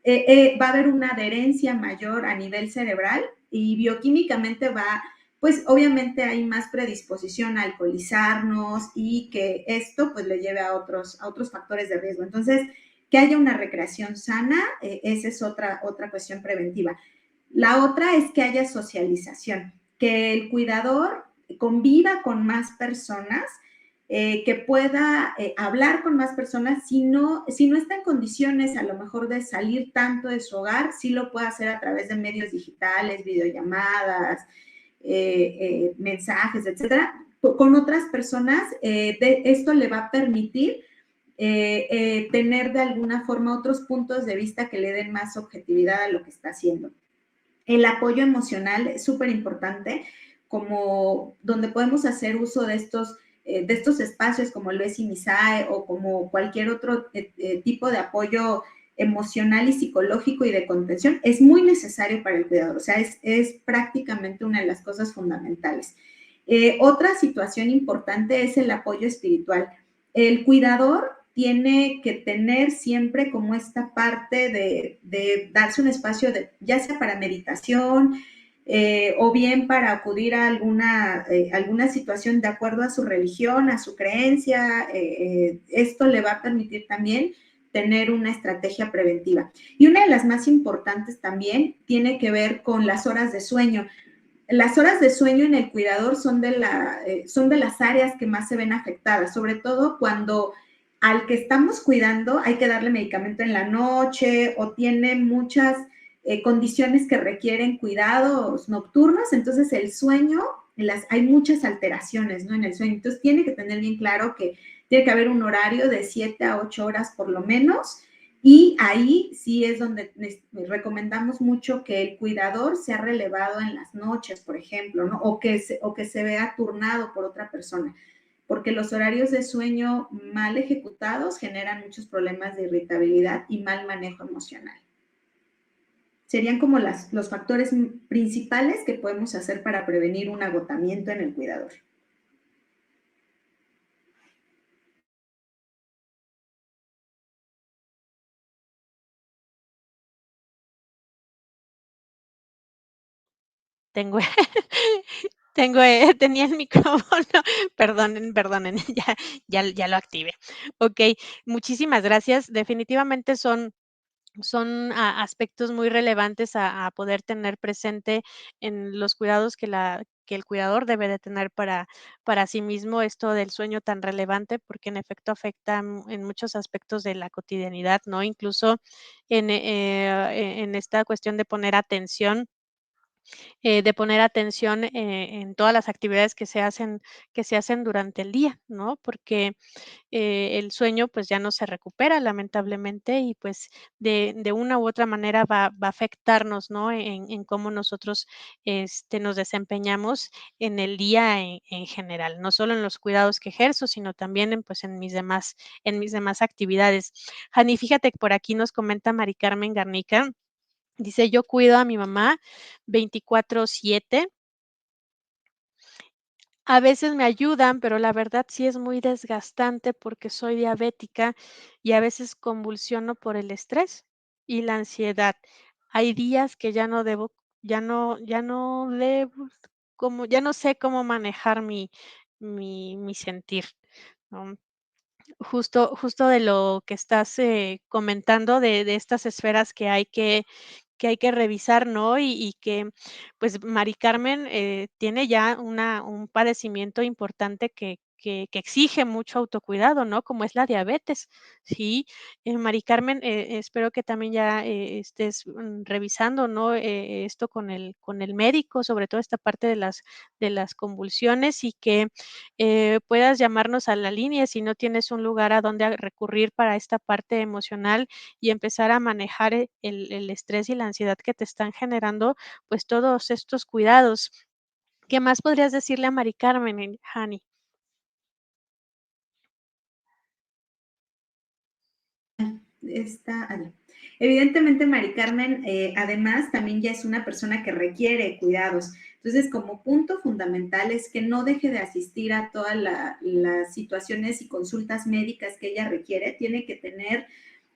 va a haber una adherencia mayor a nivel cerebral y bioquímicamente pues obviamente hay más predisposición a alcoholizarnos y que esto pues le lleve a otros factores de riesgo. Entonces, que haya una recreación sana, esa es otra cuestión preventiva. La otra es que haya socialización, que el cuidador conviva con más personas, que pueda hablar con más personas, si no está en condiciones a lo mejor de salir tanto de su hogar, sí lo puede hacer a través de medios digitales, videollamadas, mensajes, etcétera, con otras personas. Esto le va a permitir tener de alguna forma otros puntos de vista que le den más objetividad a lo que está haciendo. El apoyo emocional es súper importante, como donde podemos hacer uso de estos espacios como el BESI MISAE o como cualquier otro tipo de apoyo emocional y psicológico y de contención, es muy necesario para el cuidador, o sea, es prácticamente una de las cosas fundamentales. Otra situación importante es el apoyo espiritual. El cuidador tiene que tener siempre como esta parte de darse un espacio, ya sea para meditación o bien para acudir a alguna situación de acuerdo a su religión, a su creencia. Esto le va a permitir también tener una estrategia preventiva. Y una de las más importantes también tiene que ver con las horas de sueño. Las horas de sueño en el cuidador son de las áreas que más se ven afectadas, sobre todo cuando al que estamos cuidando hay que darle medicamento en la noche o tiene muchas condiciones que requieren cuidados nocturnos, entonces el sueño, hay muchas alteraciones, ¿no?, en el sueño. Entonces tiene que tener bien claro que tiene que haber un horario de 7 a 8 horas por lo menos. Y ahí sí es donde recomendamos mucho que el cuidador sea relevado en las noches, por ejemplo, ¿no? O que se vea turnado por otra persona, porque los horarios de sueño mal ejecutados generan muchos problemas de irritabilidad y mal manejo emocional. Serían como los factores principales que podemos hacer para prevenir un agotamiento en el cuidador. Tengo tenía el micrófono, perdonen, ya lo activé. Okey, muchísimas gracias. Definitivamente son aspectos muy relevantes a poder tener presente en los cuidados que el cuidador debe de tener para sí mismo, esto del sueño tan relevante, porque en efecto afecta en muchos aspectos de la cotidianidad, ¿no? Incluso en esta cuestión de poner atención, en todas las actividades que se hacen durante el día, ¿no? Porque, el sueño, pues, ya no se recupera, lamentablemente, y, pues, de una u otra manera va a afectarnos, ¿no? En cómo nosotros, nos desempeñamos en el día en general, no solo en los cuidados que ejerzo, sino también pues, en mis demás actividades. Jani, fíjate que por aquí nos comenta Mari Carmen Garnica. Dice: "Yo cuido a mi mamá 24/7. A veces me ayudan, pero la verdad sí es muy desgastante porque soy diabética y a veces convulsiono por el estrés y la ansiedad. Hay días que ya no debo, como ya no sé cómo manejar mi sentir", ¿no? Justo de lo que estás, comentando de estas esferas que hay que revisar, ¿no? Y que, pues, Mari Carmen, tiene ya un padecimiento importante que exige mucho autocuidado, ¿no? Como es la diabetes, ¿sí? Mari Carmen, espero que también ya, estés, revisando, ¿no? Esto con el médico, sobre todo esta parte de las convulsiones y que, puedas llamarnos a la línea si no tienes un lugar a donde recurrir para esta parte emocional y empezar a manejar el estrés y la ansiedad que te están generando, pues, todos estos cuidados. ¿Qué más podrías decirle a Mari Carmen, Hani? Está, evidentemente, Mari Carmen, además, también ya es una persona que requiere cuidados. Entonces, como punto fundamental es que no deje de asistir a todas las situaciones y consultas médicas que ella requiere. Tiene que tener,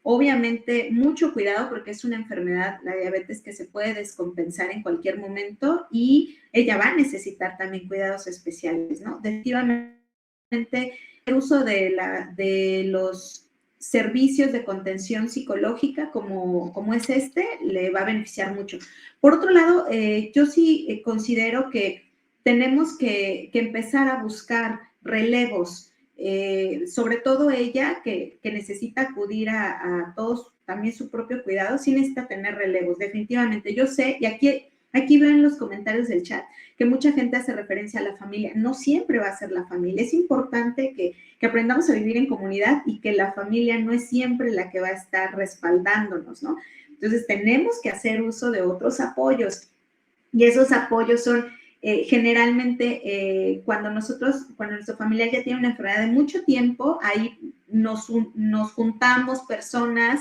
obviamente, mucho cuidado porque es una enfermedad, la diabetes, que se puede descompensar en cualquier momento y ella va a necesitar también cuidados especiales, ¿no? Definitivamente, el uso de los servicios de contención psicológica como es este, le va a beneficiar mucho. Por otro lado, yo sí considero que tenemos que empezar a buscar relevos, sobre todo ella que necesita acudir a todos también su propio cuidado, sí necesita tener relevos, definitivamente. Yo sé, y aquí veo en los comentarios del chat, que mucha gente hace referencia a la familia. No siempre va a ser la familia. Es importante que aprendamos a vivir en comunidad y que la familia no es siempre la que va a estar respaldándonos, ¿no? Entonces tenemos que hacer uso de otros apoyos y esos apoyos son generalmente cuando nuestro familiar ya tiene una enfermedad de mucho tiempo, ahí nos juntamos personas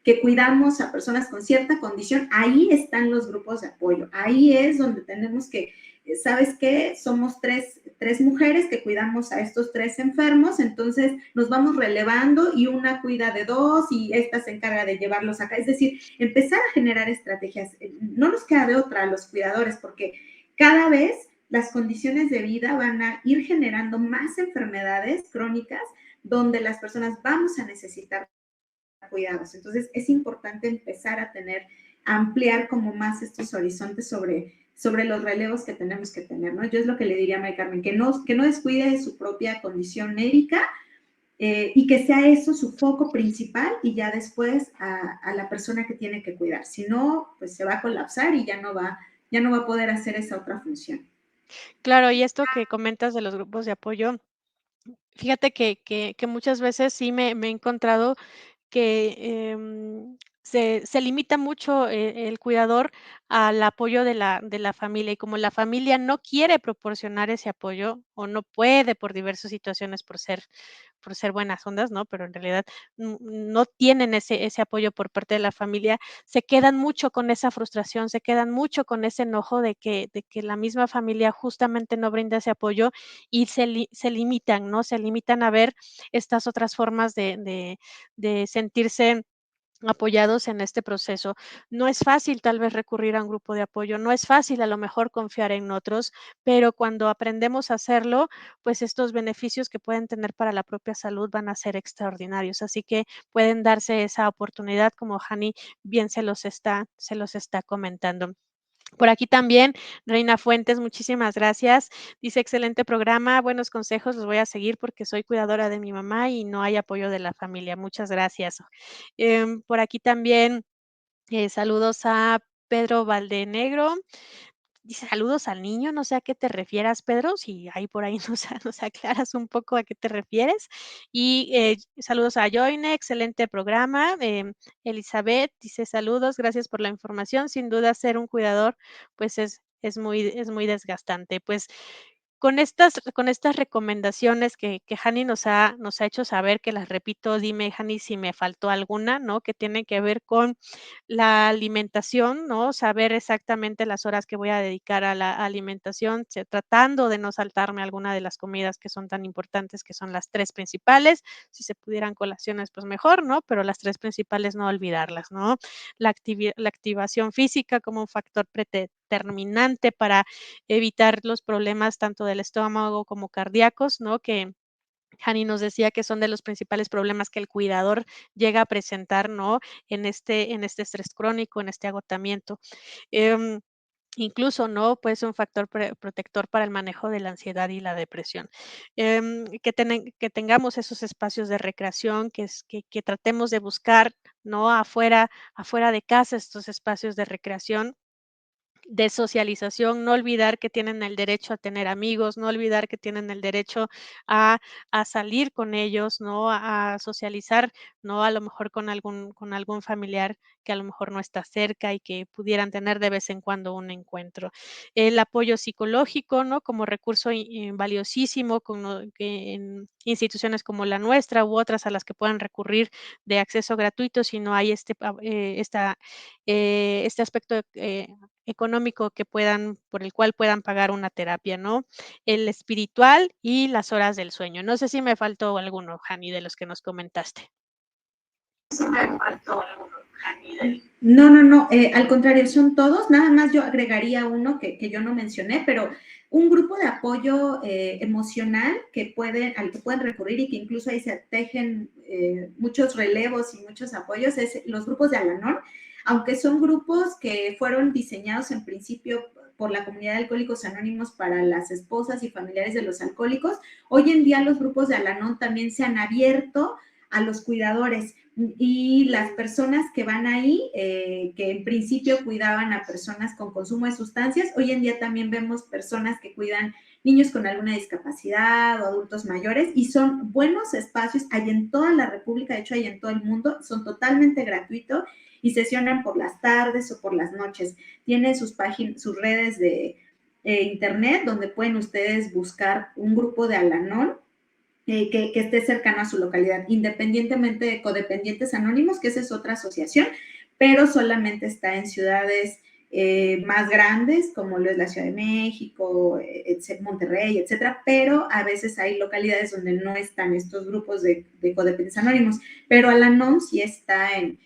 que cuidamos a personas con cierta condición, ahí están los grupos de apoyo, ahí es donde tenemos que, ¿sabes qué? Somos tres mujeres que cuidamos a estos tres enfermos, entonces nos vamos relevando y una cuida de dos y esta se encarga de llevarlos acá, es decir, empezar a generar estrategias. No nos queda de otra a los cuidadores porque cada vez las condiciones de vida van a ir generando más enfermedades crónicas donde las personas vamos a necesitar cuidados. Entonces es importante empezar a ampliar como más estos horizontes sobre los relevos que tenemos que tener, ¿no? Yo es lo que le diría a Mari Carmen, que no descuide de su propia condición médica, y que sea eso su foco principal y ya después a la persona que tiene que cuidar. Si no, pues se va a colapsar y ya no va a poder hacer esa otra función. Claro, y esto que comentas de los grupos de apoyo, fíjate que muchas veces sí me he encontrado que, se limita mucho el cuidador al apoyo de la familia, y como la familia no quiere proporcionar ese apoyo, o no puede por diversas situaciones, por ser buenas ondas, ¿no? Pero en realidad no tienen ese apoyo por parte de la familia, se quedan mucho con esa frustración, se quedan mucho con ese enojo de que la misma familia justamente no brinda ese apoyo y se limitan, ¿no? Se limitan a ver estas otras formas de sentirse apoyados en este proceso. No es fácil tal vez recurrir a un grupo de apoyo, no es fácil a lo mejor confiar en otros, pero cuando aprendemos a hacerlo, pues estos beneficios que pueden tener para la propia salud van a ser extraordinarios. Así que pueden darse esa oportunidad, como Hani bien se los está comentando. Por aquí también, Reina Fuentes, muchísimas gracias. Dice: "Excelente programa, buenos consejos, los voy a seguir porque soy cuidadora de mi mamá y no hay apoyo de la familia". Muchas gracias. Por aquí también, saludos a Pedro Valdenegro. Dice: "Saludos al niño", no sé a qué te refieras, Pedro, si ahí por ahí nos aclaras un poco a qué te refieres. Y, saludos a Joine, excelente programa. Elizabeth dice: "Saludos, gracias por la información. Sin duda ser un cuidador, pues es muy desgastante". Pues con estas recomendaciones que Hani nos ha hecho saber, que las repito, dime, Hani, si me faltó alguna, ¿no? Que tienen que ver con la alimentación, ¿no? Saber exactamente las horas que voy a dedicar a la alimentación, tratando de no saltarme alguna de las comidas que son tan importantes, que son las 3 principales. Si se pudieran colaciones, pues mejor, ¿no? Pero las 3 principales no olvidarlas, ¿no? La activación física como un factor predeterminante para evitar los problemas tanto del estómago como cardíacos, ¿no? Que Hani nos decía que son de los principales problemas que el cuidador llega a presentar, ¿no? En este estrés crónico, en este agotamiento. Em, incluso, ¿no? Puede ser un factor protector para el manejo de la ansiedad y la depresión. Que tengamos esos espacios de recreación, que tratemos de buscar, ¿no? Afuera de casa, estos espacios de recreación, de socialización, no olvidar que tienen el derecho a tener amigos, no olvidar que tienen el derecho a salir con ellos, ¿no? A socializar, ¿no? A lo mejor con algún familiar que a lo mejor no está cerca y que pudieran tener de vez en cuando un encuentro. El apoyo psicológico, ¿no? Como recurso valiosísimo que en instituciones como la nuestra u otras a las que puedan recurrir de acceso gratuito si no hay este aspecto económico por el cual puedan pagar una terapia, ¿no? El espiritual y las horas del sueño. No sé si me faltó alguno, Jani, de los que nos comentaste. No, no, no, al contrario, son todos. Nada más yo agregaría uno que yo no mencioné, pero un grupo de apoyo emocional al que pueden recurrir y que incluso ahí se tejen muchos relevos y muchos apoyos, es los grupos de Al-Anon, aunque son grupos que fueron diseñados en principio por la comunidad de Alcohólicos Anónimos para las esposas y familiares de los alcohólicos. Hoy en día los grupos de Al-Anon también se han abierto a los cuidadores y las personas que van ahí, que en principio cuidaban a personas con consumo de sustancias, hoy en día también vemos personas que cuidan niños con alguna discapacidad o adultos mayores y son buenos espacios, hay en toda la República, de hecho hay en todo el mundo, son totalmente gratuitos y sesionan por las tardes o por las noches. Tienen sus redes de internet donde pueden ustedes buscar un grupo de Al-Anon que esté cercano a su localidad, independientemente de Codependientes Anónimos, que esa es otra asociación, pero solamente está en ciudades más grandes, como lo es la Ciudad de México, Monterrey, etcétera, pero a veces hay localidades donde no están estos grupos de Codependientes Anónimos, pero Al-Anon sí está en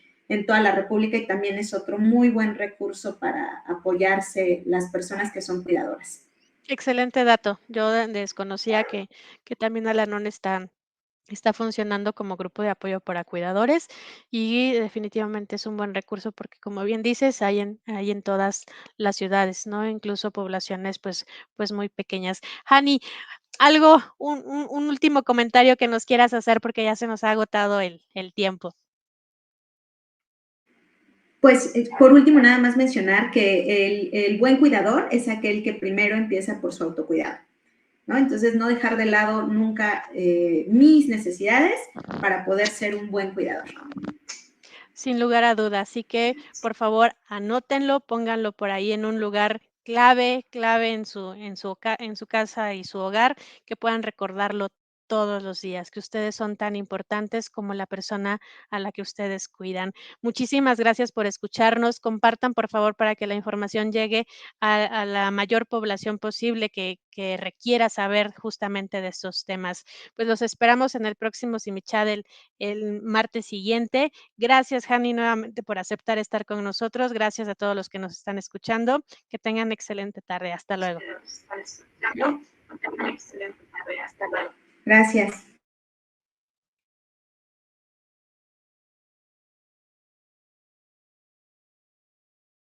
toda la República y también es otro muy buen recurso para apoyarse las personas que son cuidadoras. Excelente dato. Yo desconocía que también Al-Anon está funcionando como grupo de apoyo para cuidadores y definitivamente es un buen recurso porque, como bien dices, hay en todas las ciudades, ¿no? Incluso poblaciones, pues muy pequeñas. Hani, un último comentario que nos quieras hacer porque ya se nos ha agotado el tiempo. Pues por último, nada más mencionar que el buen cuidador es aquel que primero empieza por su autocuidado, ¿no? Entonces, no dejar de lado nunca mis necesidades para poder ser un buen cuidador. Sin lugar a dudas. Así que, por favor, anótenlo, pónganlo por ahí en un lugar clave en su casa y su hogar, que puedan recordarlo todos los días, que ustedes son tan importantes como la persona a la que ustedes cuidan. Muchísimas gracias por escucharnos. Compartan, por favor, para que la información llegue a la mayor población posible que requiera saber justamente de estos temas. Pues los esperamos en el próximo Simichad el martes siguiente. Gracias, Hani, nuevamente por aceptar estar con nosotros. Gracias a todos los que nos están escuchando. Que tengan excelente tarde. Hasta luego. Gracias.